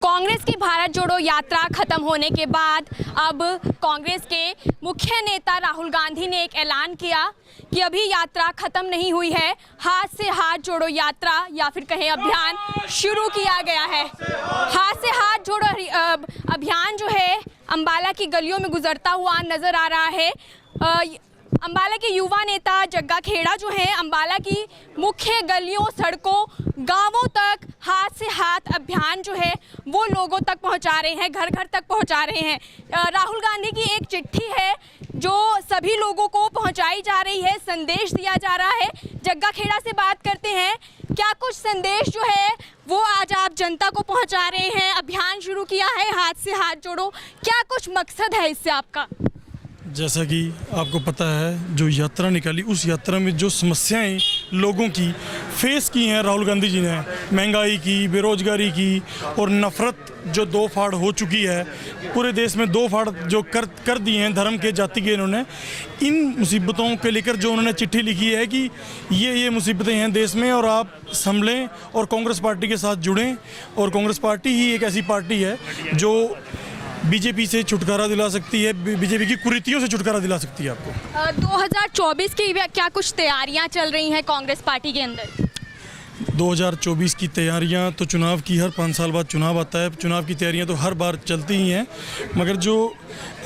कांग्रेस की भारत जोड़ो यात्रा खत्म होने के बाद अब कांग्रेस के मुख्य नेता राहुल गांधी ने एक ऐलान किया कि अभी यात्रा खत्म नहीं हुई है। हाथ से हाथ जोड़ो यात्रा या फिर कहें अभियान शुरू किया गया है। हाथ से हाथ जोड़ो अभियान जो है अंबाला की गलियों में गुजरता हुआ नजर आ रहा है। अंबाला के युवा नेता जग्गा खेड़ा जो है अंबाला की मुख्य गलियों, सड़कों, गांवों तक हाथ से हाथ अभियान जो है वो लोगों तक पहुंचा रहे हैं, घर घर तक पहुंचा रहे हैं। राहुल गांधी की एक चिट्ठी है जो सभी लोगों को पहुंचाई जा रही है, संदेश दिया जा रहा है। जग्गा खेड़ा से बात करते हैं, क्या कुछ संदेश जो है वो आज आप जनता को पहुंचा रहे हैं? अभियान शुरू किया है हाथ से हाथ जोड़ो, क्या कुछ मकसद है इससे आपका? जैसा कि आपको पता है, जो यात्रा निकाली उस यात्रा में जो समस्याएं लोगों की फेस की हैं राहुल गांधी जी ने, महंगाई की, बेरोजगारी की और नफ़रत जो दो फाड़ हो चुकी है, पूरे देश में दो फाड़ जो कर दिए हैं धर्म के, जाति के, इन्होंने इन मुसीबतों के लेकर जो उन्होंने चिट्ठी लिखी है कि ये मुसीबतें हैं देश में और आप संभलें और कांग्रेस पार्टी के साथ जुड़ें। और कांग्रेस पार्टी ही एक ऐसी पार्टी है जो बीजेपी से छुटकारा दिला सकती है, बीजेपी की कुरीतियों से छुटकारा दिला सकती है आपको। 2024 की क्या कुछ तैयारियां चल रही हैं कांग्रेस पार्टी के अंदर? 2024 की तैयारियां तो चुनाव की, हर 5 साल बाद चुनाव आता है, चुनाव की तैयारियां तो हर बार चलती ही हैं, मगर जो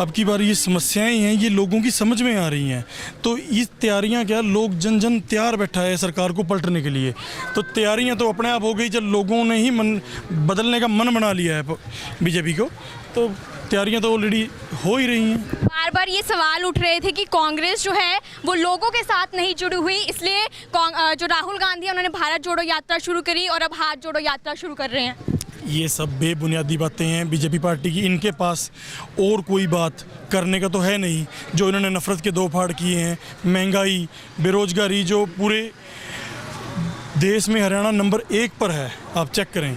अब की बार ये समस्याएं हैं ये लोगों की समझ में आ रही हैं। तो ये तैयारियां क्या, लोग जन तैयार बैठा है सरकार को पलटने के लिए। तो तैयारियां तो अपने आप हो गई जब लोगों ने ही मन बदलने का मन बना लिया है बीजेपी को, तो तैयारियां तो ऑलरेडी हो ही रही हैं। बार बार ये सवाल उठ रहे थे कि कांग्रेस जो है वो लोगों के साथ नहीं जुड़ी हुई, इसलिए जो राहुल गांधी उन्होंने भारत जोड़ो यात्रा शुरू करी और अब हाथ जोड़ो यात्रा शुरू कर रहे हैं। ये सब बेबुनियादी बातें हैं बीजेपी पार्टी की। इनके पास और कोई बात करने का तो है नहीं। जो इन्होंने नफ़रत के दो फाड़ किए हैं, महंगाई, बेरोजगारी, जो पूरे देश में हरियाणा नंबर 1 पर है, आप चेक करें।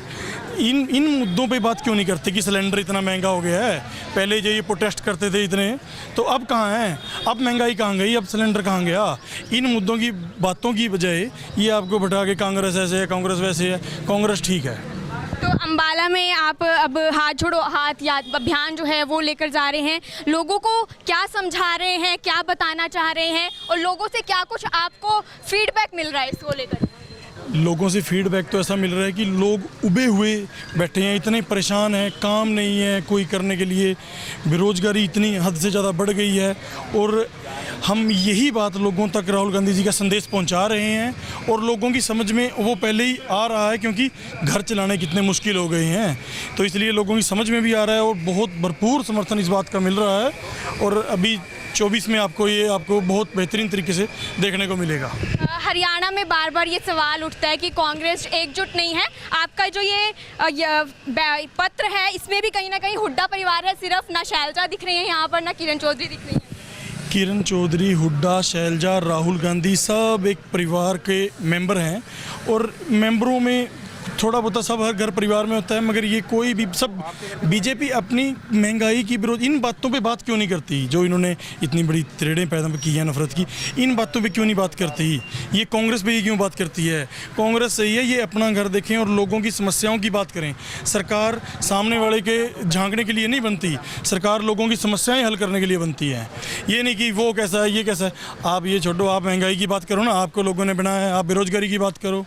इन मुद्दों पे बात क्यों नहीं करते कि सिलेंडर इतना महंगा हो गया है? पहले जो ये प्रोटेस्ट करते थे इतने, तो अब कहाँ हैं? अब महंगाई कहाँ गई? अब सिलेंडर कहाँ गया? इन मुद्दों की बातों की बजाय ये आपको बैठा के कांग्रेस ऐसे है, कांग्रेस वैसे है, कांग्रेस ठीक है। तो अंबाला में आप अब हाथ जोड़ो हाथ याद अभियान जो है वो लेकर जा रहे हैं, लोगों को क्या समझा रहे हैं, क्या बताना चाह रहे हैं और लोगों से क्या कुछ आपको फीडबैक मिल रहा है इसको लेकर? लोगों से फीडबैक तो ऐसा मिल रहा है कि लोग उबे हुए बैठे हैं, इतने परेशान हैं, काम नहीं है कोई करने के लिए, बेरोजगारी इतनी हद से ज़्यादा बढ़ गई है। और हम यही बात लोगों तक राहुल गांधी जी का संदेश पहुंचा रहे हैं और लोगों की समझ में वो पहले ही आ रहा है, क्योंकि घर चलाने कितने मुश्किल हो गए हैं, तो इसलिए लोगों की समझ में भी आ रहा है और बहुत भरपूर समर्थन इस बात का मिल रहा है। और अभी 24 में आपको बहुत बेहतरीन तरीके से देखने को मिलेगा। हरियाणा में बार बार ये सवाल उठता है कि कांग्रेस एकजुट नहीं है। आपका जो ये पत्र है इसमें भी कहीं ना कहीं हुड्डा परिवार है, सिर्फ ना शैलजा दिख रही है यहाँ पर, ना किरण चौधरी दिख रही है। किरण चौधरी, हुड्डा, शैलजा, राहुल गांधी सब एक परिवार के मेंबर हैं और मेंबरों में थोड़ा बहुत सब हर घर परिवार में होता है, मगर ये कोई भी सब बीजेपी अपनी महंगाई की विरोध, इन बातों पे बात क्यों नहीं करती? जो इन्होंने इतनी बड़ी त्रेड़ें पैदा की हैं नफरत की, इन बातों पे क्यों नहीं बात करती? ये कांग्रेस पे ही क्यों बात करती है? कांग्रेस सही है, ये अपना घर देखें और लोगों की समस्याओं की बात करें। सरकार सामने वाले के झांकने के लिए नहीं बनती, सरकार लोगों की समस्याएं हल करने के लिए बनती है। ये नहीं कि वो कैसा है, ये कैसा है। आप ये छोड़ो, आप महंगाई की बात करो ना, आपको लोगों ने बनाया है, आप बेरोजगारी की बात करो,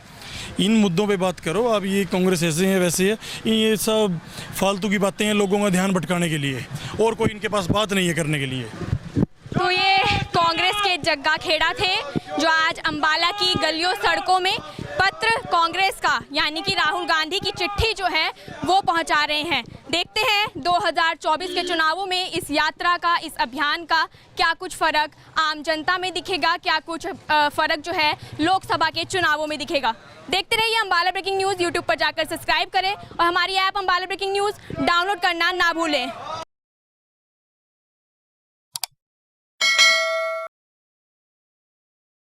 इन मुद्दों पे बात करो। अब ये कांग्रेस ऐसे है वैसे है, ये सब फालतू की बातें हैं लोगों का ध्यान भटकाने के लिए, और कोई इनके पास बात नहीं है करने के लिए। तो ये कांग्रेस के जग्गा खेड़ा थे जो आज अंबाला की गलियों, सड़कों में पत्र कांग्रेस का यानी कि राहुल गांधी की चिट्ठी जो है वो पहुंचा रहे हैं। देखते हैं 2024 के चुनावों में इस यात्रा का, इस अभियान का क्या कुछ फ़र्क आम जनता में दिखेगा, क्या कुछ फ़र्क जो है लोकसभा के चुनावों में दिखेगा। देखते रहिए अंबाला ब्रेकिंग न्यूज़। यूट्यूब पर जाकर सब्सक्राइब करें और हमारी app Ambala breaking news download करना ना भूलें।